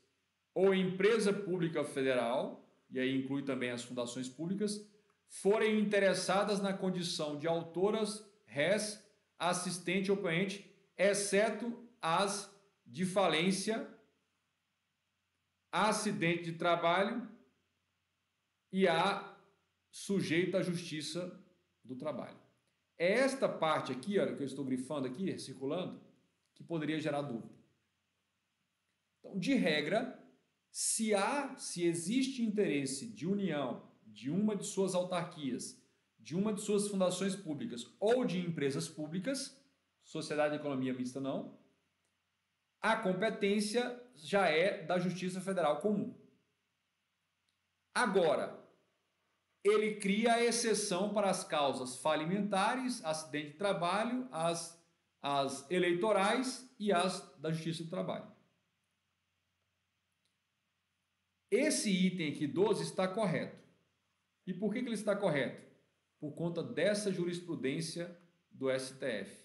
ou empresa pública federal, e aí inclui também as fundações públicas, forem interessadas na condição de autoras, res, assistente ou oponente, exceto as de falência, acidente de trabalho e a sujeita à justiça do trabalho. É esta parte aqui, olha, que eu estou grifando aqui, circulando, que poderia gerar dúvida. Então, de regra, se existe interesse de união de uma de suas autarquias, de uma de suas fundações públicas ou de empresas públicas, sociedade de economia mista não, a competência já é da Justiça Federal Comum. Agora, ele cria a exceção para as causas falimentares, acidente de trabalho, as eleitorais e as da Justiça do Trabalho. Esse item aqui, 12, está correto. E por que ele está correto? por conta dessa jurisprudência do STF.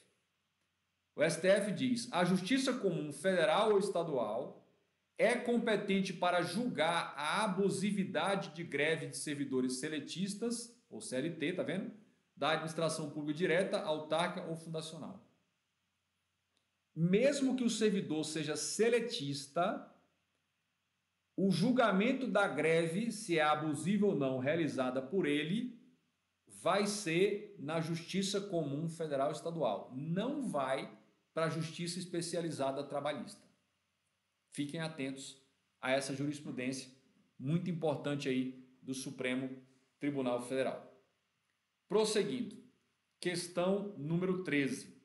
O STF diz: a Justiça Comum Federal ou Estadual é competente para julgar a abusividade de greve de servidores seletistas, ou CLT, tá vendo? Da administração pública direta, autárquica ou fundacional. Mesmo que o servidor seja seletista, o julgamento da greve, se é abusiva ou não realizada por ele, vai ser na Justiça Comum Federal ou Estadual. Não vai para a Justiça Especializada Trabalhista. Fiquem atentos a essa jurisprudência muito importante aí do Supremo Tribunal Federal. Prosseguindo, questão número 13.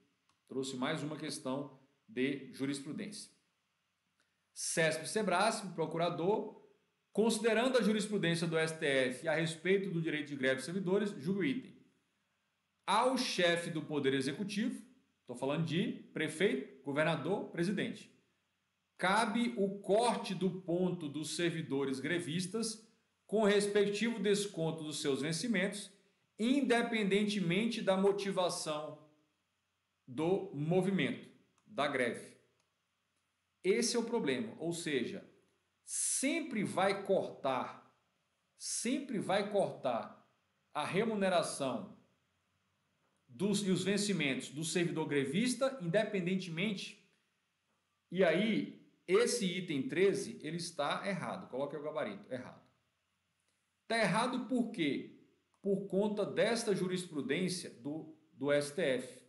Trouxe mais uma questão de jurisprudência. CESP-Sebrasp, procurador, considerando a jurisprudência do STF a respeito do direito de greve dos servidores, julga o item. Ao chefe do Poder Executivo, estou falando de prefeito, governador, presidente, cabe o corte do ponto dos servidores grevistas com respectivo desconto dos seus vencimentos, independentemente da motivação do movimento, da greve. Esse é o problema, ou seja, sempre vai cortar a remuneração e os vencimentos do servidor grevista, independentemente. E aí, esse item 13, ele está errado. Coloque o gabarito, errado. Está errado por quê? Por conta desta jurisprudência do STF.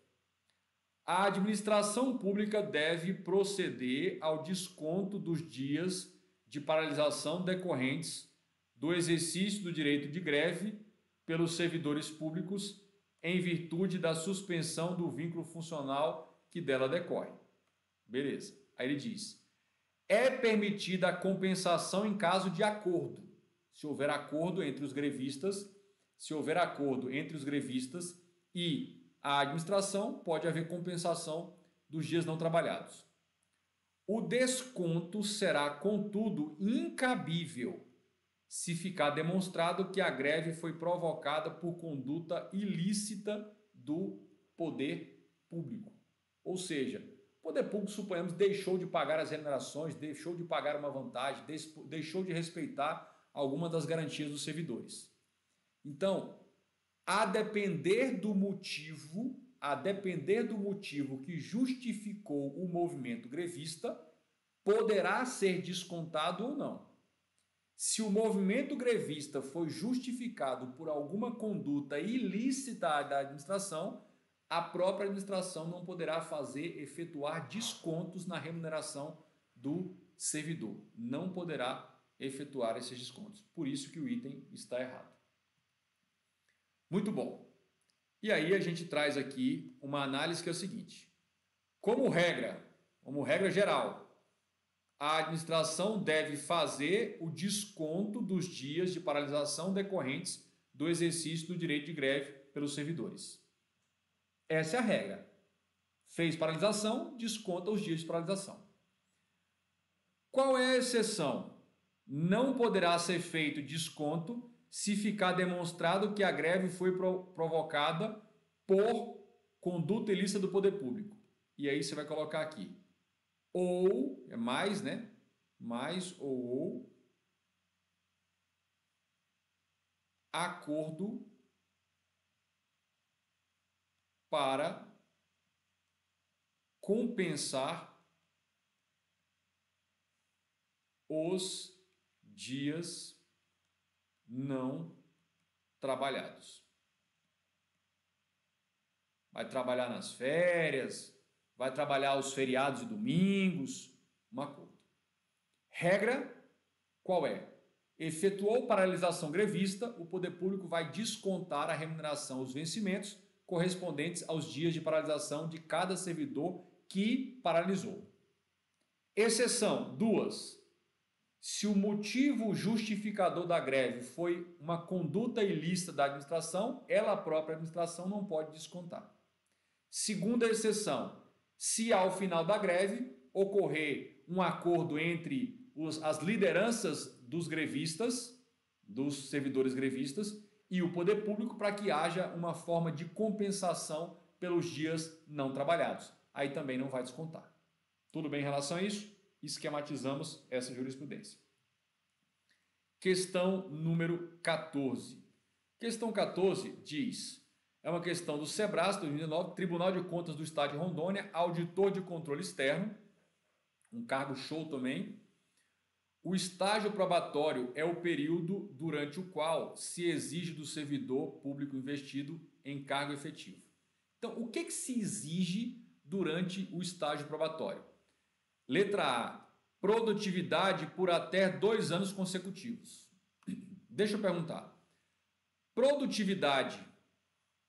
A administração pública deve proceder ao desconto dos dias de paralisação decorrentes do exercício do direito de greve pelos servidores públicos em virtude da suspensão do vínculo funcional que dela decorre. Beleza. Aí ele diz: é permitida a compensação em caso de acordo. Se houver acordo entre os grevistas, e a administração, pode haver compensação dos dias não trabalhados. O desconto será, contudo, incabível se ficar demonstrado que a greve foi provocada por conduta ilícita do poder público. Ou seja, o poder público, suponhamos, deixou de pagar as remunerações, deixou de pagar uma vantagem, deixou de respeitar alguma das garantias dos servidores. Então, a depender do motivo que justificou o movimento grevista, poderá ser descontado ou não. Se o movimento grevista foi justificado por alguma conduta ilícita da administração, a própria administração não poderá efetuar descontos na remuneração do servidor. Não poderá efetuar esses descontos. Por isso que o item está errado. Muito bom. E aí a gente traz aqui uma análise que é o seguinte. Como regra geral, a administração deve fazer o desconto dos dias de paralisação decorrentes do exercício do direito de greve pelos servidores. Essa é a regra. Fez paralisação, desconta os dias de paralisação. Qual é a exceção? Não poderá ser feito desconto se ficar demonstrado que a greve foi provocada por conduta ilícita do poder público. E aí você vai colocar aqui. Ou, é mais, né? Mais ou acordo para compensar os dias não trabalhados. Vai trabalhar nas férias, vai trabalhar os feriados e domingos, um acordo. Regra, qual é? Efetuou paralisação grevista, o poder público vai descontar a remuneração, os vencimentos correspondentes aos dias de paralisação de cada servidor que paralisou. Exceção, 2. Se o motivo justificador da greve foi uma conduta ilícita da administração, ela, a própria administração, não pode descontar. Segunda exceção, se ao final da greve ocorrer um acordo entre as lideranças dos grevistas, dos servidores grevistas, e o poder público para que haja uma forma de compensação pelos dias não trabalhados. Aí também não vai descontar. Tudo bem em relação a isso? Esquematizamos essa jurisprudência. Questão número 14. Questão 14 diz, é uma questão do SEBRAS 2009, Tribunal de Contas do Estado de Rondônia, auditor de controle externo, um cargo show também. O estágio probatório é o período durante o qual se exige do servidor público investido em cargo efetivo. Então, o que se exige durante o estágio probatório? Letra A, produtividade por até 2 anos consecutivos. Deixa eu perguntar, produtividade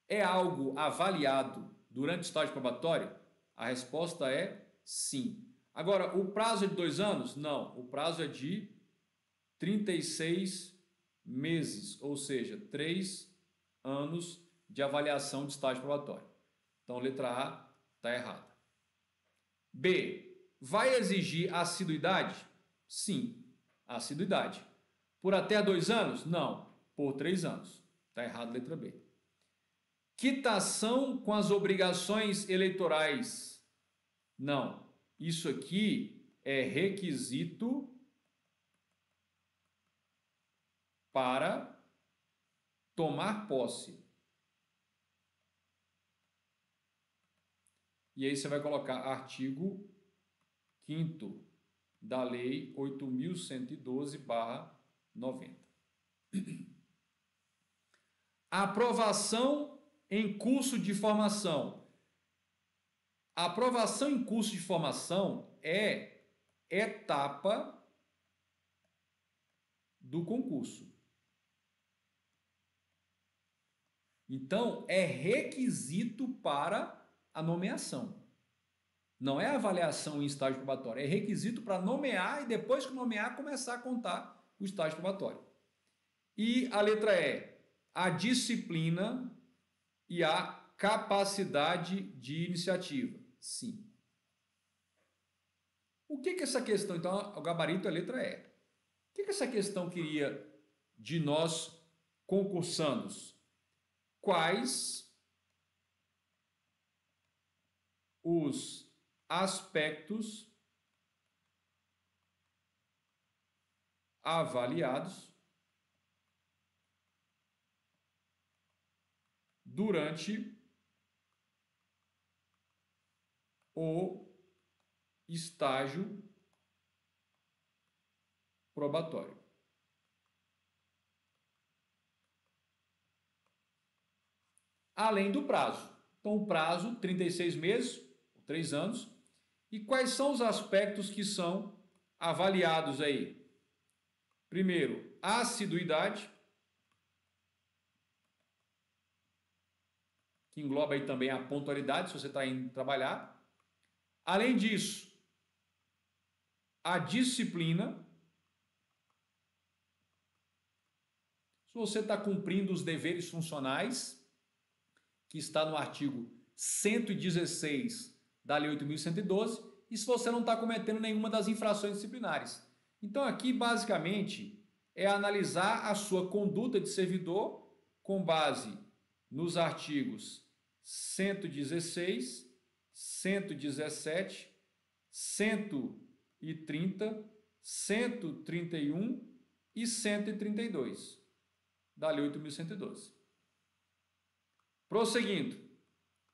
é algo avaliado durante o estágio probatório? A resposta é sim. Agora, o prazo é de 2 anos? Não, o prazo é de 36 meses, ou seja, 3 anos de avaliação de estágio probatório. Então, letra A está errada. B, vai exigir assiduidade? Sim, assiduidade. Por até 2 anos? Não, por 3 anos. Está errado, letra B. Quitação com as obrigações eleitorais? Não. Isso aqui é requisito para tomar posse. E aí você vai colocar artigo 5º da Lei 8.112/90. Aprovação em curso de formação. A aprovação em curso de formação é etapa do concurso. Então, é requisito para a nomeação. Não é avaliação em estágio probatório, é requisito para nomear e depois que nomear começar a contar o estágio probatório. E a letra E, a disciplina e a capacidade de iniciativa. Sim. O que essa questão, então, o gabarito é a letra E. O que essa questão queria de nós concursandos? Quais os aspectos avaliados durante o estágio probatório. Além do prazo. Então, o prazo, 36 meses, 3 anos. E quais são os aspectos que são avaliados aí? Primeiro, a assiduidade, que engloba aí também a pontualidade, se você está indo trabalhar. Além disso, a disciplina, se você está cumprindo os deveres funcionais, que está no artigo 116 da Lei 8.112, e se você não está cometendo nenhuma das infrações disciplinares. Então, aqui, basicamente, é analisar a sua conduta de servidor com base nos artigos 116, 117, 130, 131 e 132 da Lei 8.112. Prosseguindo,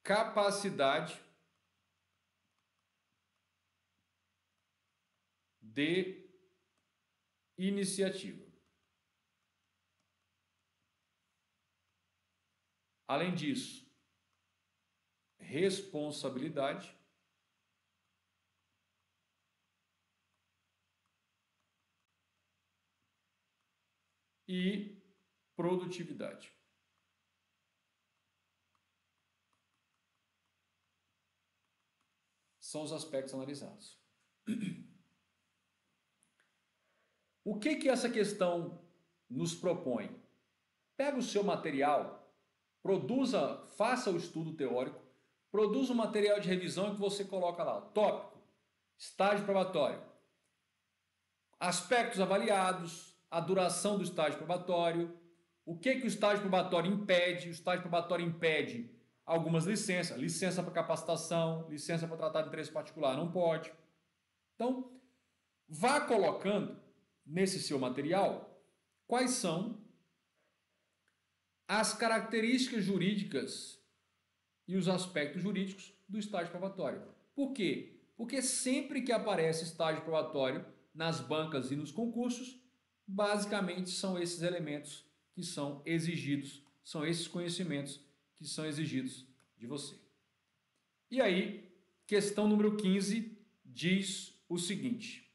capacidade de iniciativa. Além disso, responsabilidade e produtividade. São os aspectos analisados. O que essa questão nos propõe? Pega o seu material, produza, faça o estudo teórico, produza um material de revisão que você coloca lá, tópico, estágio probatório, aspectos avaliados, a duração do estágio probatório, O que o estágio probatório impede? O estágio probatório impede algumas licenças. Licença para capacitação, licença para tratar de interesse particular, não pode. Então, vá colocando nesse seu material quais são as características jurídicas e os aspectos jurídicos do estágio probatório. Por quê? Porque sempre que aparece estágio probatório nas bancas e nos concursos, basicamente são esses elementos que são exigidos, são esses conhecimentos que são exigidos de você. E aí, questão número 15 diz o seguinte: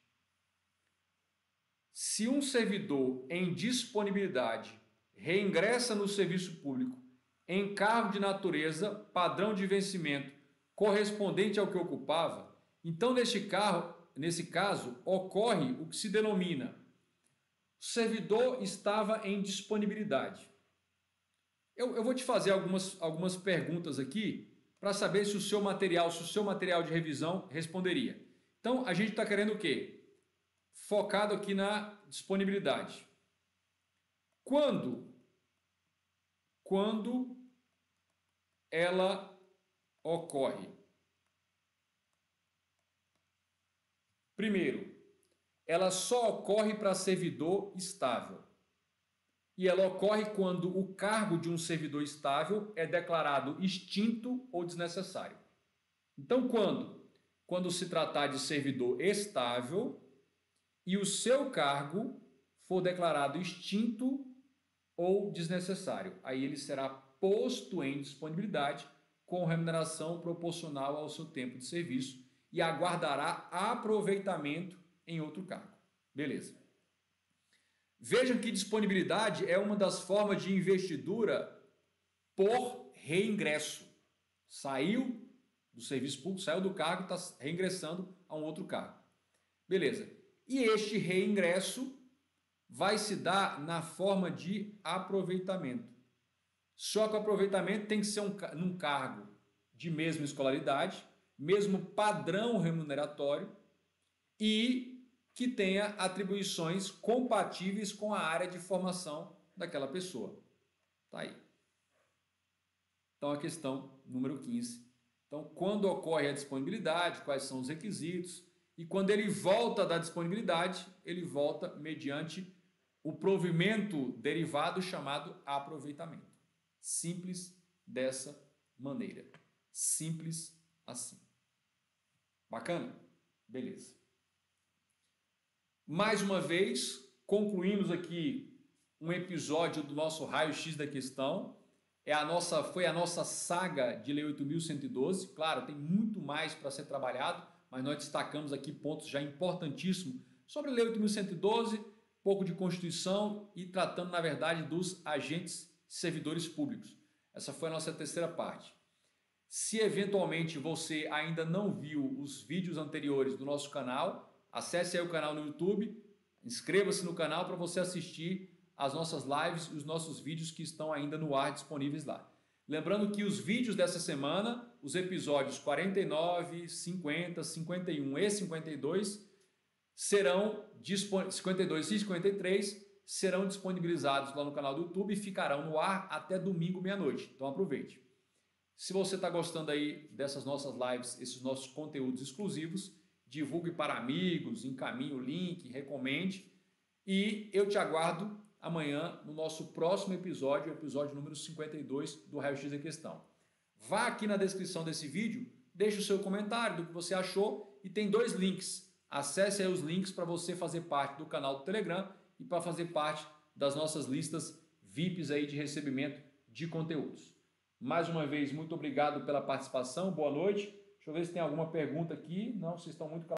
se um servidor em disponibilidade reingressa no serviço público em cargo de natureza, padrão de vencimento correspondente ao que ocupava, então nesse caso ocorre o que se denomina: o servidor estava em disponibilidade. Eu vou te fazer algumas perguntas aqui para saber se o seu material de revisão responderia. Então, a gente está querendo o quê? Focado aqui na disponibilidade. Quando ela ocorre? Primeiro, ela só ocorre para servidor estável. E ela ocorre quando o cargo de um servidor estável é declarado extinto ou desnecessário. Então, quando se tratar de servidor estável e o seu cargo for declarado extinto ou desnecessário, aí ele será posto em disponibilidade com remuneração proporcional ao seu tempo de serviço e aguardará aproveitamento em outro cargo. Beleza. Vejam que disponibilidade é uma das formas de investidura por reingresso. Saiu do serviço público, saiu do cargo, está reingressando a um outro cargo. Beleza. E este reingresso vai se dar na forma de aproveitamento. Só que o aproveitamento tem que ser num cargo de mesma escolaridade, mesmo padrão remuneratório e que tenha atribuições compatíveis com a área de formação daquela pessoa. Tá aí. Então, a questão número 15. Então, quando ocorre a disponibilidade, quais são os requisitos? E quando ele volta da disponibilidade, ele volta mediante o provimento derivado chamado aproveitamento. Simples dessa maneira. Simples assim. Bacana? Beleza. Mais uma vez, concluímos aqui um episódio do nosso raio-x da questão. Foi a nossa saga de Lei 8.112. Claro, tem muito mais para ser trabalhado, mas nós destacamos aqui pontos já importantíssimos sobre a Lei 8.112, pouco de Constituição e tratando, na verdade, dos agentes servidores públicos. Essa foi a nossa terceira parte. Se eventualmente você ainda não viu os vídeos anteriores do nosso canal, acesse aí o canal no YouTube, inscreva-se no canal para você assistir as nossas lives e os nossos vídeos que estão ainda no ar disponíveis lá. Lembrando que os vídeos dessa semana, os episódios 49, 50, 51 e 52, 52 e 53 serão disponibilizados lá no canal do YouTube e ficarão no ar até domingo meia-noite. Então aproveite. Se você está gostando aí dessas nossas lives, esses nossos conteúdos exclusivos, divulgue para amigos, encaminhe o link, recomende. E eu te aguardo amanhã no nosso próximo episódio, o episódio número 52 do Raio-X da Questão. Vá aqui na descrição desse vídeo, deixe o seu comentário do que você achou e tem 2 links. Acesse aí os links para você fazer parte do canal do Telegram e para fazer parte das nossas listas VIPs aí de recebimento de conteúdos. Mais uma vez, muito obrigado pela participação, boa noite. Deixa eu ver se tem alguma pergunta aqui. Não, vocês estão muito